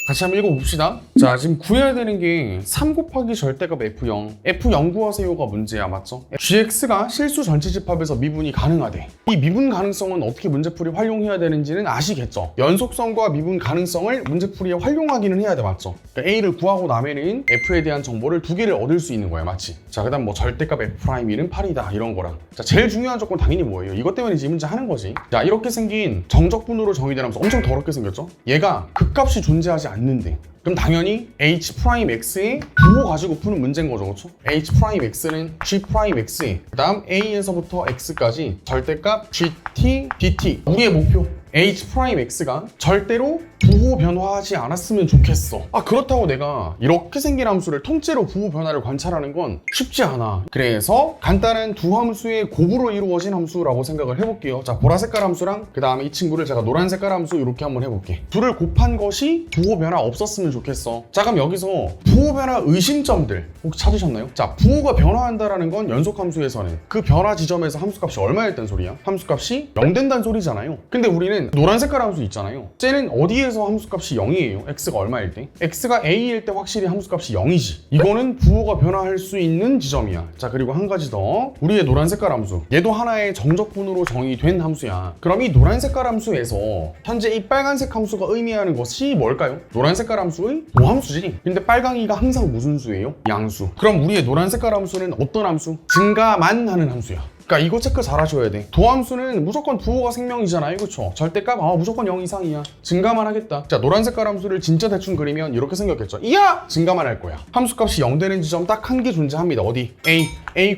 같이 한번 읽어봅시다. 자, 지금 구해야 되는 게 3 곱하기 절대값 F0 F0 구하세요가 문제야, 맞죠? gx가 실수 전체 집합에서 미분이 가능하대. 이 미분 가능성은 어떻게 문제풀이 활용해야 되는지는 아시겠죠? 연속성과 미분 가능성을 문제풀이에 활용하기는 해야 돼, 맞죠? 그러니까 A를 구하고 나면은 F에 대한 정보를 2개를 얻을 수 있는 거야, 맞지? 자, 그 다음 뭐 절대값 F'1은 8이다 이런 거랑. 자, 제일 중요한 조건 당연히 뭐예요? 이것 때문에 이 문제 하는 거지. 자, 이렇게 생긴 정적분으로 정의된 함수 엄청 더럽게 생겼죠? 얘가 극값이 존재하지 않는데, 그럼 당연히 H'X의 부호 가지고 푸는 문제인 거죠, 그렇죠? H'X는 G'X에 그 다음 A에서부터 X까지 절대값 GT, DT. 우리의 목표 H'X가 절대로 부호 변화하지 않았으면 좋겠어. 그렇다고 내가 이렇게 생긴 함수를 통째로 부호 변화를 관찰하는 건 쉽지 않아. 그래서 간단한 두 함수의 곱으로 이루어진 함수라고 생각을 해볼게요. 자, 보라색깔 함수랑 그 다음에 이 친구를 제가 노란색깔 함수 이렇게 한번 해볼게. 둘을 곱한 것이 부호 변화 없었으면 좋겠어. 자, 그럼 여기서 부호 변화 의심점들 혹시 찾으셨나요? 자, 부호가 변화한다라는 건 연속함수에서는 그 변화 지점에서 함수값이 얼마였단 소리야? 함수값이 0 된다는 소리잖아요. 근데 우리는 노란색깔 함수 있잖아요. 쟤는 어디에서 함수값이 0이에요? x가 얼마일 때? x가 a일 때 확실히 함수값이 0이지. 이거는 부호가 변화할 수 있는 지점이야. 자, 그리고 한 가지 더. 우리의 노란색깔 함수. 얘도 하나의 정적분으로 정의된 함수야. 그럼 이 노란색깔 함수에서 현재 이 빨간색 함수가 의미하는 것이 뭘까요? 노란색깔 함수의 모함수지. 근데 빨강이가 항상 무슨 수예요? 양수. 그럼 우리의 노란색깔 함수는 어떤 함수? 증가만 하는 함수야. 그러니까 이거 체크 잘 하셔야 돼. 도함수는 무조건 부호가 생명이잖아요, 그쵸? 절대값 무조건 0 이상이야. 증가만 하겠다. 자, 노란색깔 함수를 진짜 대충 그리면 이렇게 생겼겠죠. 이야! 증가만 할 거야. 함수값이 0 되는 지점 딱 한 개 존재합니다. 어디? A,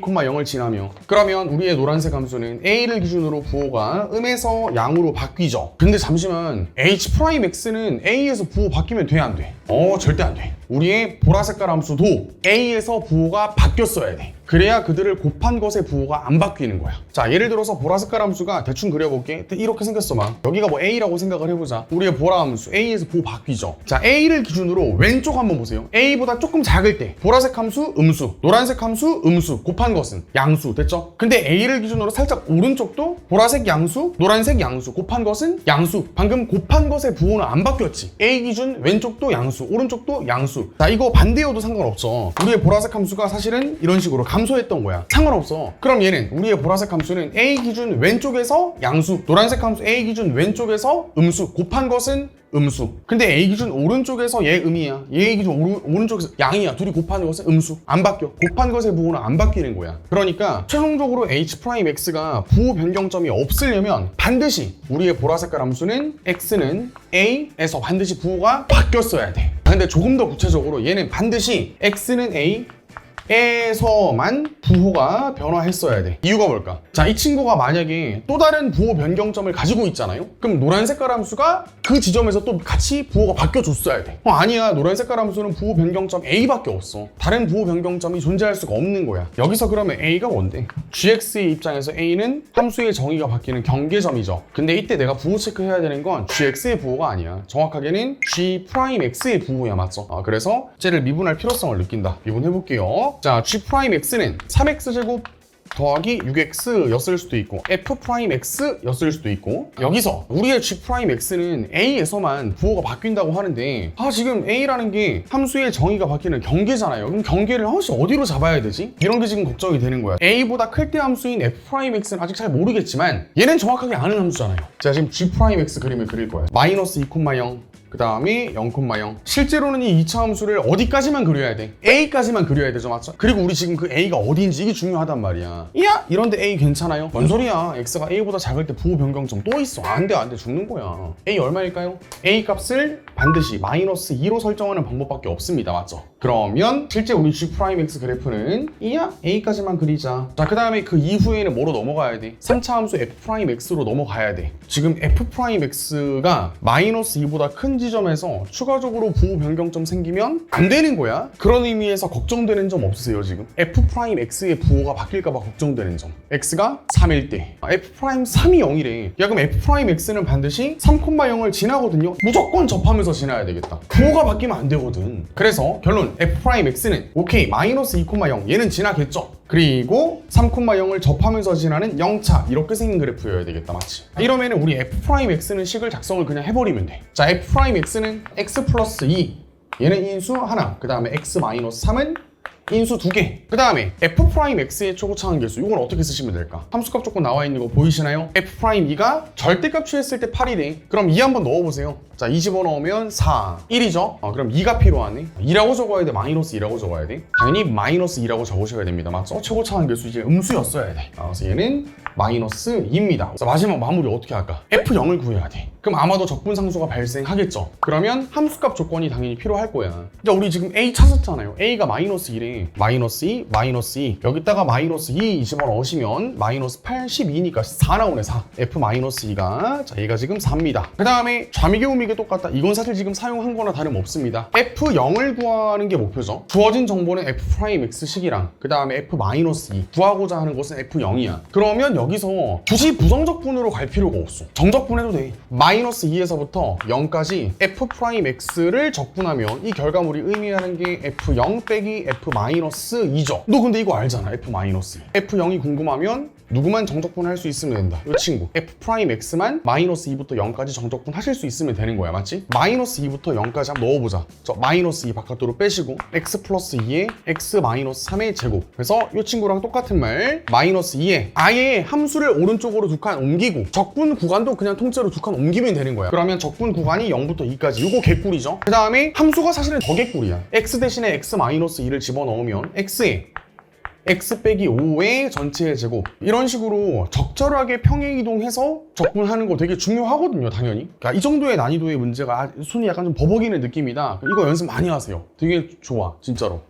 0을 지나며. 그러면 우리의 노란색 함수는 A를 기준으로 부호가 음에서 양으로 바뀌죠. 근데 잠시만, H'X는 A에서 부호 바뀌면 돼, 안 돼? 절대 안 돼. 우리의 보라색깔 함수도 A에서 부호가 바뀌었어야 돼. 그래야 그들을 곱한 것의 부호가 안 바뀌는 거야. 자, 예를 들어서 보라색깔 함수가 대충 그려볼게. 이렇게 생겼어, 막. 여기가 뭐 A라고 생각을 해보자. 우리의 보라 함수 A에서 부호 바뀌죠. 자, A를 기준으로 왼쪽 한번 보세요. A보다 조금 작을 때 보라색 함수 음수, 노란색 함수 음수, 곱한 것은 양수. 됐죠? 근데 A를 기준으로 살짝 오른쪽도 보라색 양수, 노란색 양수, 곱한 것은 양수. 방금 곱한 것의 부호는 안 바뀌었지. A 기준 왼쪽도 양수, 오른쪽도 양수. 자, 이거 반대여도 상관없어. 우리의 보라색 함수가 사실은 이런 식으로 감소했던 거야. 상관없어. 그럼 얘는 우리의 보라색 함수는 A 기준 왼쪽에서 양수, 노란색 함수 A 기준 왼쪽에서 음수, 곱한 것은 음수. 근데 A 기준 오른쪽에서 얘 음이야. 얘 기준 오른쪽에서 양이야. 둘이 곱하는 것은 음수. 안 바뀌어. 곱한 것의 부호는 안 바뀌는 거야. 그러니까 최종적으로 H'X가 부호 변경점이 없으려면 반드시 우리의 보라색깔 함수는 X는 A에서 반드시 부호가 바뀌었어야 돼. 근데 조금 더 구체적으로 얘는 반드시 X는 A 에서만 부호가 변화했어야 돼. 이유가 뭘까? 자, 이 친구가 만약에 또 다른 부호 변경점을 가지고 있잖아요? 그럼 노란색깔 함수가 그 지점에서 또 같이 부호가 바뀌어줬어야 돼. 아니야, 노란색깔 함수는 부호 변경점 A밖에 없어. 다른 부호 변경점이 존재할 수가 없는 거야. 여기서 그러면 A가 뭔데? gx의 입장에서 A는 함수의 정의가 바뀌는 경계점이죠. 근데 이때 내가 부호 체크해야 되는 건 gx의 부호가 아니야. 정확하게는 G'X의 부호야, 맞죠? 그래서 쟤를 미분할 필요성을 느낀다. 미분해볼게요. 자, G'X는 3x제곱 더하기 6x였을 수도 있고 F'X였을 수도 있고, 여기서 우리의 G'X는 A에서만 부호가 바뀐다고 하는데 지금 A라는 게 함수의 정의가 바뀌는 경계잖아요. 그럼 경계를 어디로 잡아야 되지? 이런 게 지금 걱정이 되는 거야. A보다 클 때 함수인 F'X는 아직 잘 모르겠지만 얘는 정확하게 아는 함수잖아요. 자, 지금 G'X 그림을 그릴 거야. 마이너스 2,0 그 다음에 0,0. 실제로는 이 2차 함수를 어디까지만 그려야 돼? A까지만 그려야 되죠, 맞죠? 그리고 우리 지금 그 A가 어디인지 이게 중요하단 말이야. 이야! 이런데 A 괜찮아요? 뭔 소리야? X가 A보다 작을 때 부호 변경점 또 있어. 안 돼, 죽는 거야. A 얼마일까요? A 값을 반드시 마이너스 2로 설정하는 방법밖에 없습니다, 맞죠? 그러면 실제 우리 G'X 그래프는 이야! A까지만 그리자. 자, 그 다음에 그 이후에는 뭐로 넘어가야 돼? 3차 함수 F'X로 넘어가야 돼. 지금 F'X가 마이너스 2보다 큰 지점에서 추가적으로 부호 변경점 생기면 안 되는 거야. 그런 의미에서 걱정되는 점 없으세요, 지금? F'X의 부호가 바뀔까봐 걱정되는 점. X가 3일 때 F'3이 0이래. 야, 그럼 F'X는 반드시 3,0을 지나거든요. 무조건 접하면서 지나야 되겠다. 부호가 바뀌면 안 되거든. 그래서 결론 F'X는 오케이 마이너스 2,0 얘는 지나겠죠. 그리고 3,0을 접하면서 지나는 0차 이렇게 생긴 그래프여야 되겠다, 맞지? 이러면은 우리 f'x는 식을 작성을 그냥 해버리면 돼. 자, f'x는 x 플러스 2 얘는 인수 하나, 그 다음에 x 마이너스 3은 인수 2개. 그 다음에 f'x의 초고차항 계수 이건 어떻게 쓰시면 될까? 함수값 조건 나와 있는 거 보이시나요? f'2가 절대값 취했을 때 8이네. 그럼 2 한번 넣어보세요. 자, 2 집어넣으면 4, 1이죠? 그럼 2가 필요하네. 2라고 적어야 돼? 마이너스 2라고 적어야 돼? 당연히 마이너스 2라고 적으셔야 됩니다. 맞죠? 최고차항 계수 이제 음수였어야 돼. 그래서 얘는 마이너스 2입니다. 자, 마지막 마무리 어떻게 할까? f0을 구해야 돼. 그럼 아마도 적분상수가 발생하겠죠? 그러면 함수값 조건이 당연히 필요할 거야. 자, 우리 지금 a 찾았잖아요. a가 마이너스 1에 마이너스 2, 마이너스 2 여기다가 마이너스 2 집어넣으시면 마이너스 82니까 4 나오네. 4. f 마이너스 2가 자, 얘가 지금 4입니다. 그 다음에 좌미계 우미계 똑같다. 이건 사실 지금 사용한 거나 다름없습니다. f0을 구하는 게 목표죠. 주어진 정보는 f'x식이랑 그 다음에 f 마이너스 2 구하고자 하는 것은 f0이야. 그러면 여기서 굳이 부정적분으로 갈 필요가 없어. 정적분해도 돼. 마이너스 2에서부터 0까지 f'x를 적분하면 이 결과물이 의미하는 게 f0 빼기 f 마이너스 2죠. 너 근데 이거 알잖아. f 마이너스 2. f0이 궁금하면 누구만 정적분 할 수 있으면 된다. 이 친구 f'x만 마이너스 2부터 0까지 정적분 하실 수 있으면 되는 거야. 맞지? 마이너스 2부터 0까지 한번 넣어보자. 저 마이너스 2 바깥으로 빼시고 x 플러스 2에 x 마이너스 3의 제곱. 그래서 이 친구랑 똑같은 말 마이너스 2에 아예 함수를 오른쪽으로 두 칸 옮기고 적분 구간도 그냥 통째로 두 칸 옮기면 되는 거야. 그러면 적분 구간이 0부터 2까지 이거 개꿀이죠. 그 다음에 함수가 사실은 더 개꿀이야. x 대신에 x 마이너스 2를 집어넣으면 x에 x 빼기 5의 전체의 제곱 이런 식으로 적절하게 평행 이동해서 적분하는 거 되게 중요하거든요. 당연히 그러니까 이 정도의 난이도의 문제가 손이 약간 좀 버벅이는 느낌이다. 이거 연습 많이 하세요. 되게 좋아 진짜로.